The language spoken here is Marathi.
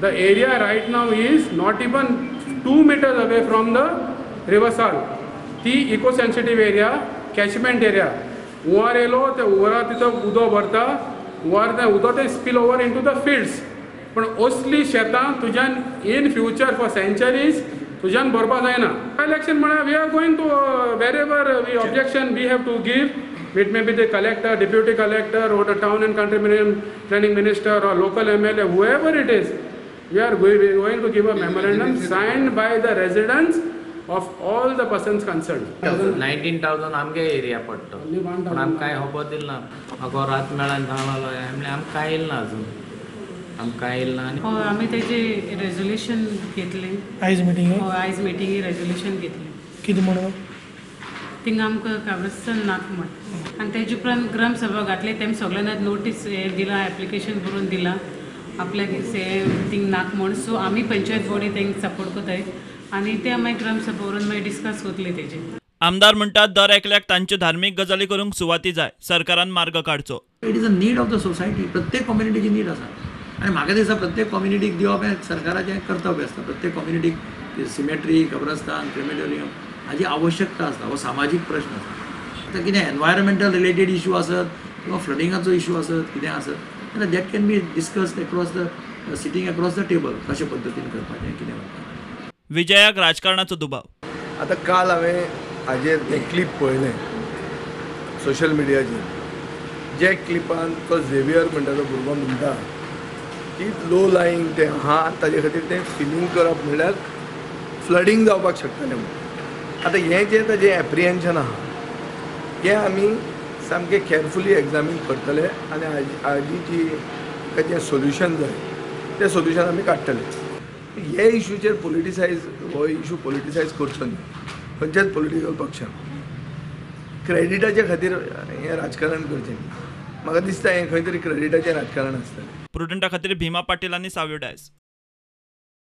The area right now is not even 2 meters away from the river Sal. ती eco sensitive area, catchment area. वर येलो ते वरा तिथं उदो भरता, वर ते उदो ते spill over into the fields. पण असली शेतां तुज्यान इन फ्युचर फॉर सेंचुरीज तुज्यान भरपा जायना. इलेक्शन म्हळ्यार we are going to wherever we objection we have to give. It may be the collector, deputy collector, or the town and country planning minister, or local MLA, whoever it is. We are going to give a memorandum signed by the residents of all the persons concerned. 19,000 आमगे एरिया पडतो पण आम काय होबो दिलना अगो रात मेळान धावलो आमले आम काय इल ना अजून आम काय इल ना हो आम्ही त्याचे रेझोल्युशन घेतले आयज मिटिंग हो आयज मिटिंगी रेझोल्युशन घेतले कितें म्हणून थिंगा आमकां काब्रस्तान नाक म्हण आनी तेजे उपरांत ग्रामसभा घातले तेम सगळ्यांना नोटीस हे दिला एप्लिकेशन बरोवन दिला आपल्याक हे थिंग नाक म्हण. सो आमी पंचायत बॉडी तेंक सपोर्ट कोताय आनी ते मागीर ग्रामसभा व्हरून मागीर डिस्कस कोतले तेजे. आमदार म्हणटात दर एकल्याक तांच्यो धार्मीक गजाली करूंक सुवाती जाय, सरकारान मार्ग काडचो. It is a need of the society. प्रत्येक कम्युनिटीची नीड आसा आनी म्हाका दिसता प्रत्येक कम्युनिटीक दिवप हें सरकाराचें कर्तव्य आसता. प्रत्येक कम्युनिटीक सिमेट्री, कब्रस्तान, क्रिमेटोरियम हाची आवश्यकता आसता. हो सामाजीक प्रश्न आसा. आतां कितें एनवायरमेंटल रिलेटेड इशू आसत किंवा फ्लडिंगाचो इशू आसत कितें आसत जाल्यार that can be discussed across the sitting across the table कशे पद्दतीन करपाचें कितें करपाचें. विजयाक राजकारणाचो दुबाव. आतां काल हांवें हाजेर तें क्लिप पळयलें सोशल मिडियाचेर. जे क्लिपान तो झेवियर म्हणटा तो भुरगो म्हणटा की लो लायंग तें आहा ताजे खातीर तें फिलिंग करप म्हणल्यार फ्लडींग जावपाक शकतलें म्हणून. आतां हें जें ताजें एप्रिहेन्शन आहा तें आमी सामकें केअरफुली एग्जामीन करतले आनी हाजी जी जें सोल्युशन जाय तें सोल्युशन आमी काडटले. हे इशूचेर हो इशू पॉलिटिसायज करचो न्ही खंयच्याच पॉलिटिकल पक्षान. क्रेडिटाचे खातीर हें राजकारण करचें न्ही. म्हाका दिसता हें खंय तरी क्रेडिटाचें राजकारण आसतलें. प्रुडंटा खातीर भीमा पाटील आनी सावयो डायस.